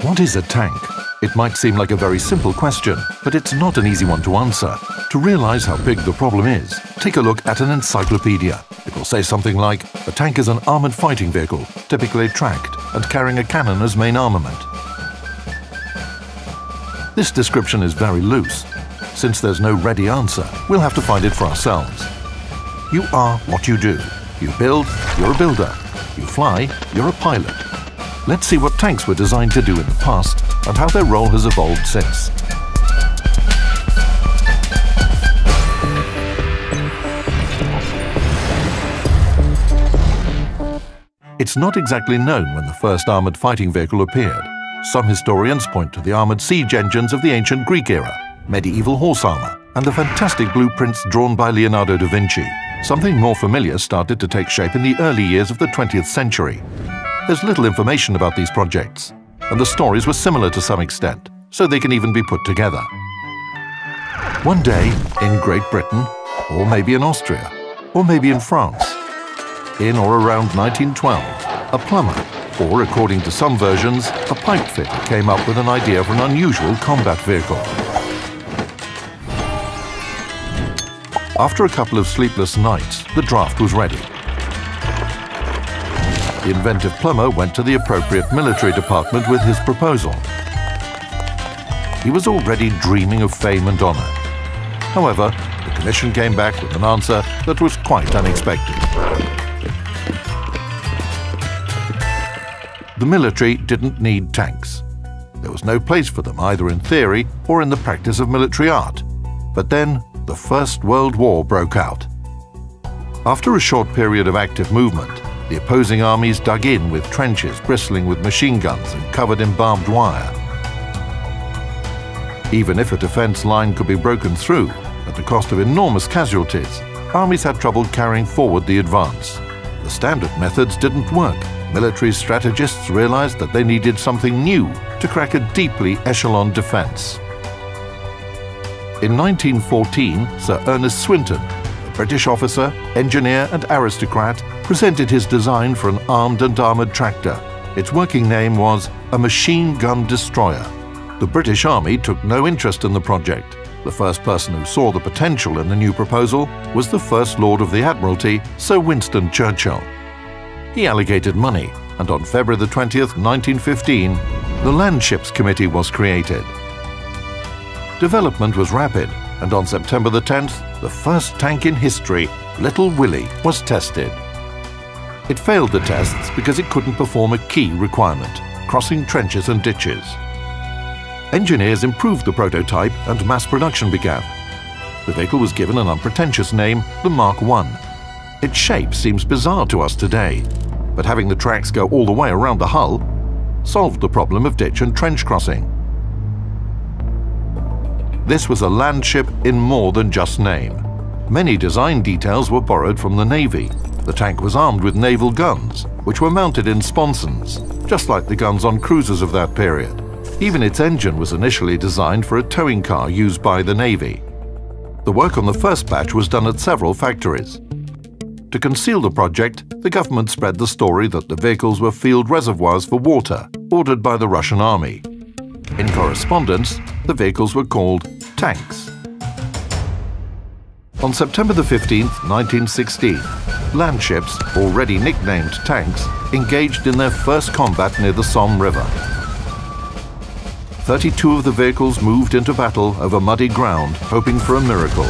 What is a tank? It might seem like a very simple question, but it's not an easy one to answer. To realize how big the problem is, take a look at an encyclopedia. It will say something like, a tank is an armored fighting vehicle, typically tracked and carrying a cannon as main armament. This description is very loose. Since there's no ready answer, we'll have to find it for ourselves. You are what you do. You build, you're a builder. You fly, you're a pilot. Let's see what tanks were designed to do in the past and how their role has evolved since. It's not exactly known when the first armoured fighting vehicle appeared. Some historians point to the armoured siege engines of the ancient Greek era, medieval horse armour, and the fantastic blueprints drawn by Leonardo da Vinci. Something more familiar started to take shape in the early years of the 20th century. There's little information about these projects, and the stories were similar to some extent, so they can even be put together. One day, in Great Britain, or maybe in Austria, or maybe in France, in or around 1912, a plumber, or according to some versions, a pipe fitter came up with an idea for an unusual combat vehicle. After a couple of sleepless nights, the draft was ready. The inventive plumber went to the appropriate military department with his proposal. He was already dreaming of fame and honor. However, the commission came back with an answer that was quite unexpected. The military didn't need tanks. There was no place for them either in theory or in the practice of military art. But then, the First World War broke out. After a short period of active movement, the opposing armies dug in with trenches bristling with machine guns and covered in barbed wire. Even if a defense line could be broken through, at the cost of enormous casualties, armies had trouble carrying forward the advance. The standard methods didn't work. Military strategists realized that they needed something new to crack a deeply echeloned defense. In 1914, Sir Ernest Swinton, a British officer, engineer and aristocrat, presented his design for an armed and armoured tractor. Its working name was a machine gun destroyer. The British Army took no interest in the project. The first person who saw the potential in the new proposal was the First Lord of the Admiralty, Sir Winston Churchill. He allocated money, and on February 20th, 1915, the Land Ships Committee was created. Development was rapid, and on September 10th, the first tank in history, Little Willie, was tested. It failed the tests because it couldn't perform a key requirement, crossing trenches and ditches. Engineers improved the prototype and mass production began. The vehicle was given an unpretentious name, the Mark I. Its shape seems bizarre to us today, but having the tracks go all the way around the hull solved the problem of ditch and trench crossing. This was a land ship in more than just name. Many design details were borrowed from the Navy. The tank was armed with naval guns, which were mounted in sponsons, just like the guns on cruisers of that period. Even its engine was initially designed for a towing car used by the Navy. The work on the first batch was done at several factories. To conceal the project, the government spread the story that the vehicles were field reservoirs for water, ordered by the Russian army. In correspondence, the vehicles were called tanks. On September 15th, 1916, land ships, already nicknamed tanks, engaged in their first combat near the Somme River. 32 of the vehicles moved into battle over muddy ground, hoping for a miracle.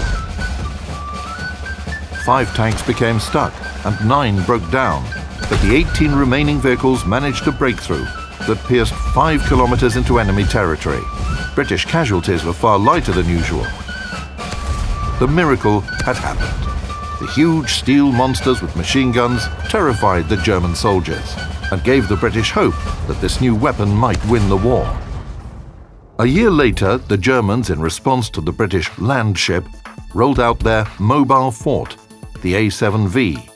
5 tanks became stuck and 9 broke down, but the 18 remaining vehicles managed to break through that pierced 5 kilometers into enemy territory. British casualties were far lighter than usual. The miracle had happened. The huge steel monsters with machine guns terrified the German soldiers and gave the British hope that this new weapon might win the war. A year later, the Germans, in response to the British land ship, rolled out their mobile fort, the A7V.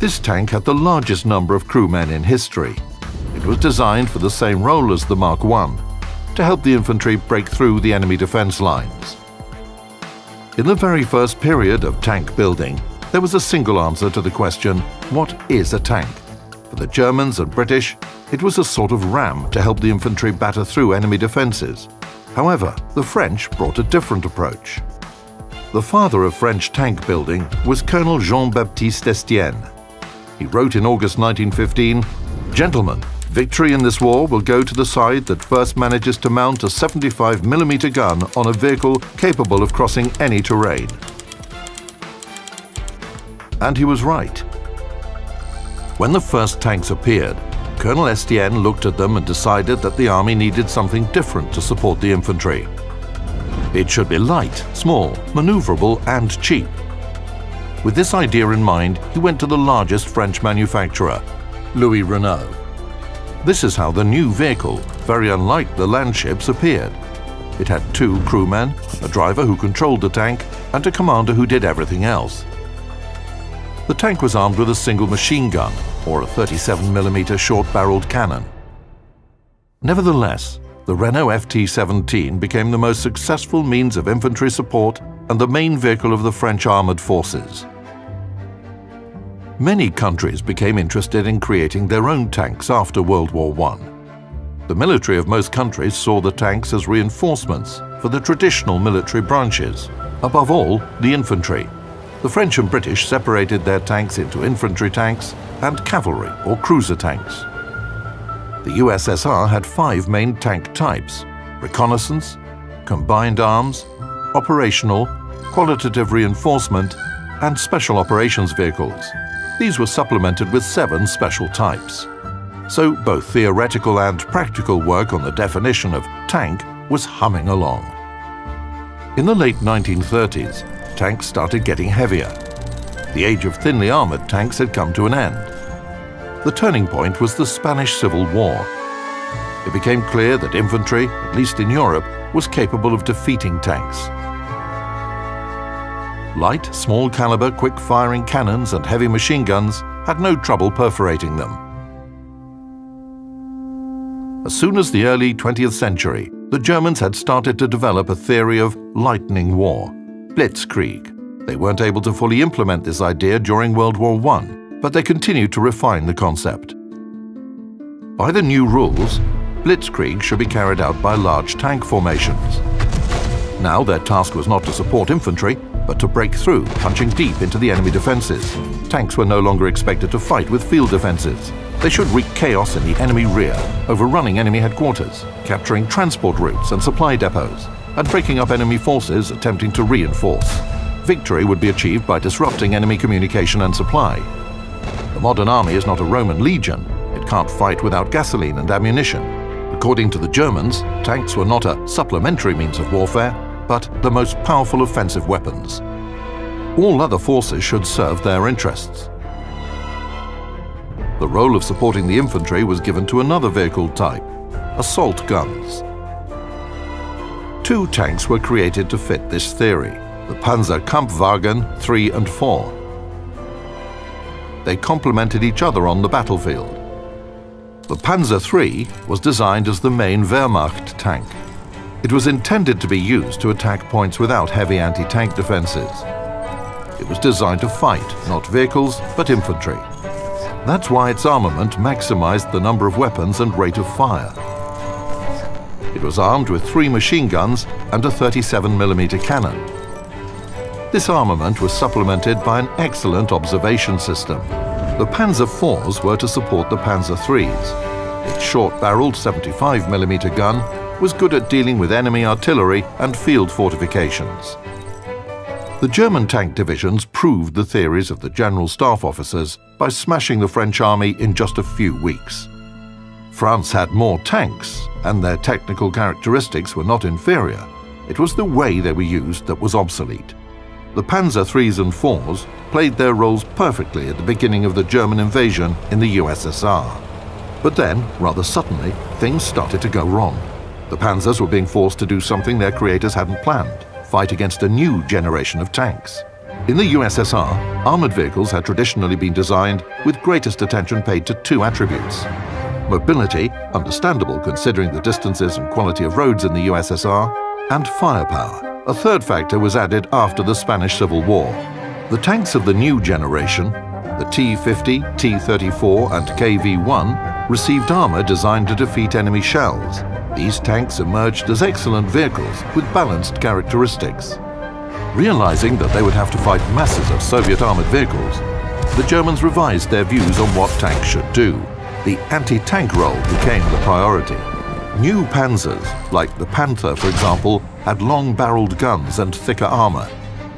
This tank had the largest number of crewmen in history. It was designed for the same role as the Mark I, to help the infantry break through the enemy defense lines. In the very first period of tank building, there was a single answer to the question, what is a tank? For the Germans and British, It was a sort of ram to help the infantry batter through enemy defences. However, the French brought a different approach. The father of French tank building was Colonel Jean-Baptiste Estienne. He wrote in August 1915, "Gentlemen, victory in this war will go to the side that first manages to mount a 75mm gun on a vehicle capable of crossing any terrain." And he was right. When the first tanks appeared, Colonel Estienne looked at them and decided that the army needed something different to support the infantry. It should be light, small, maneuverable and cheap. With this idea in mind, he went to the largest French manufacturer, Louis Renault. This is how the new vehicle, very unlike the land ships, appeared. It had 2 crewmen, a driver who controlled the tank, and a commander who did everything else. The tank was armed with a single machine gun, or a 37mm short-barreled cannon. Nevertheless, the Renault FT-17 became the most successful means of infantry support and the main vehicle of the French armoured forces. Many countries became interested in creating their own tanks after World War I. The military of most countries saw the tanks as reinforcements for the traditional military branches, above all, the infantry. The French and British separated their tanks into infantry tanks and cavalry or cruiser tanks. The USSR had 5 main tank types: reconnaissance, combined arms, operational, qualitative reinforcement, and special operations vehicles. These were supplemented with 7 special types. So both theoretical and practical work on the definition of tank was humming along. In the late 1930s, tanks started getting heavier. The age of thinly armoured tanks had come to an end. The turning point was the Spanish Civil War. It became clear that infantry, at least in Europe, was capable of defeating tanks. Light, small-caliber, quick-firing cannons and heavy machine guns had no trouble perforating them. As soon as the early 20th century, the Germans had started to develop a theory of lightning war, blitzkrieg. They weren't able to fully implement this idea during World War I, but they continued to refine the concept. By the new rules, blitzkrieg should be carried out by large tank formations. Now their task was not to support infantry, but to break through, punching deep into the enemy defences. Tanks were no longer expected to fight with field defences. They should wreak chaos in the enemy rear, overrunning enemy headquarters, capturing transport routes and supply depots, and breaking up enemy forces attempting to reinforce. Victory would be achieved by disrupting enemy communication and supply. The modern army is not a Roman legion. It can't fight without gasoline and ammunition. According to the Germans, tanks were not a supplementary means of warfare, but the most powerful offensive weapons. All other forces should serve their interests. The role of supporting the infantry was given to another vehicle type, assault guns. 2 tanks were created to fit this theory, the Panzer Kampfwagen 3 and 4. They complemented each other on the battlefield. The Panzer III was designed as the main Wehrmacht tank. It was intended to be used to attack points without heavy anti-tank defences. It was designed to fight, not vehicles, but infantry. That's why its armament maximized the number of weapons and rate of fire. It was armed with 3 machine guns and a 37mm cannon. This armament was supplemented by an excellent observation system. The Panzer IVs were to support the Panzer IIIs. Its short-barreled 75mm gun was good at dealing with enemy artillery and field fortifications. The German tank divisions proved the theories of the General Staff officers by smashing the French army in just a few weeks. France had more tanks, and their technical characteristics were not inferior. It was the way they were used that was obsolete. The Panzer IIIs and IVs played their roles perfectly at the beginning of the German invasion in the USSR. But then, rather suddenly, things started to go wrong. The Panzers were being forced to do something their creators hadn't planned: fight against a new generation of tanks. In the USSR, armoured vehicles had traditionally been designed with greatest attention paid to 2 attributes: mobility, understandable considering the distances and quality of roads in the USSR, and firepower. A third factor was added after the Spanish Civil War. The tanks of the new generation, the T-50, T-34 and KV-1, received armor designed to defeat enemy shells. These tanks emerged as excellent vehicles with balanced characteristics. Realizing that they would have to fight masses of Soviet armored vehicles, the Germans revised their views on what tanks should do. The anti-tank role became the priority. New panzers, like the Panther for example, had long-barreled guns and thicker armor.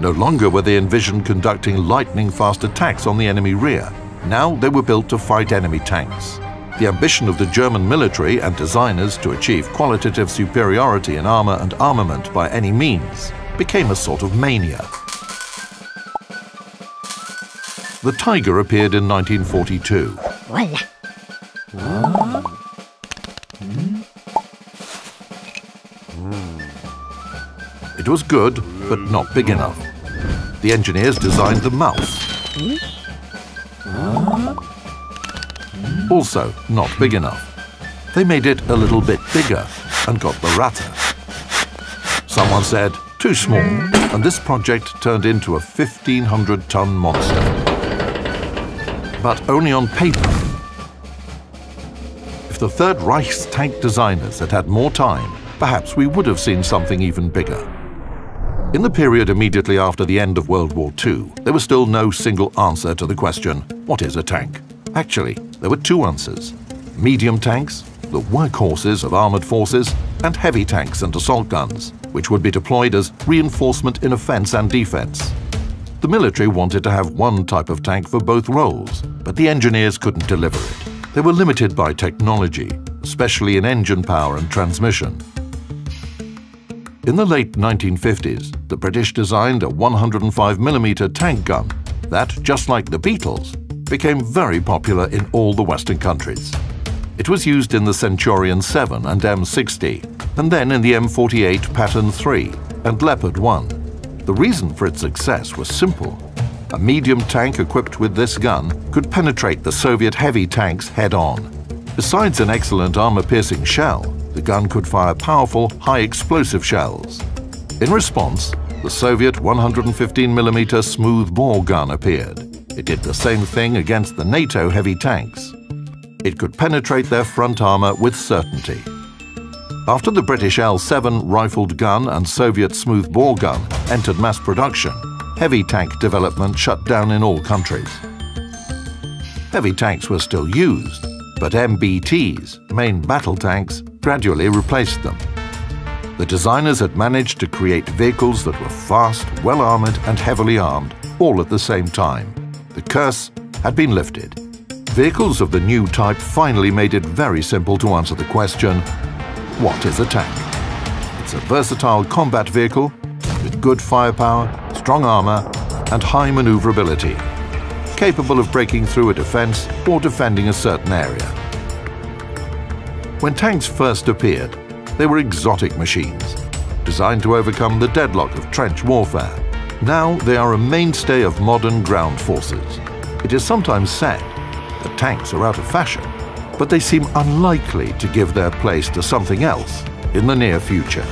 No longer were they envisioned conducting lightning-fast attacks on the enemy rear. Now they were built to fight enemy tanks. The ambition of the German military and designers to achieve qualitative superiority in armor and armament by any means became a sort of mania. The Tiger appeared in 1942. Voila. It was good, but not big enough. The engineers designed the Mouse. Also not big enough. They made it a little bit bigger and got the Ratter. Someone said, too small, and this project turned into a 1,500-ton monster. But only on paper. If the Third Reich's tank designers had had more time, perhaps we would have seen something even bigger. In the period immediately after the end of World War II, there was still no single answer to the question, what is a tank? Actually, there were two answers. Medium tanks, the workhorses of armored forces, and heavy tanks and assault guns, which would be deployed as reinforcement in offense and defense. The military wanted to have one type of tank for both roles, but the engineers couldn't deliver it. They were limited by technology, especially in engine power and transmission. In the late 1950s, the British designed a 105mm tank gun that, just like the Beatles, became very popular in all the Western countries. It was used in the Centurion 7 and M60, and then in the M48 Pattern 3 and Leopard 1. The reason for its success was simple. A medium tank equipped with this gun could penetrate the Soviet heavy tanks head-on. Besides an excellent armor-piercing shell, the gun could fire powerful, high-explosive shells. In response, the Soviet 115mm smooth-bore gun appeared. It did the same thing against the NATO heavy tanks. It could penetrate their front armor with certainty. After the British L7 rifled gun and Soviet smooth-bore gun entered mass production, heavy tank development shut down in all countries. Heavy tanks were still used, but MBTs, main battle tanks, gradually replaced them. The designers had managed to create vehicles that were fast, well-armored and heavily armed, all at the same time. The curse had been lifted. Vehicles of the new type finally made it very simple to answer the question, what is a tank? It's a versatile combat vehicle with good firepower, strong armor, and high maneuverability, capable of breaking through a defense or defending a certain area. When tanks first appeared, they were exotic machines, designed to overcome the deadlock of trench warfare. Now they are a mainstay of modern ground forces. It is sometimes said that tanks are out of fashion, but they seem unlikely to give their place to something else in the near future.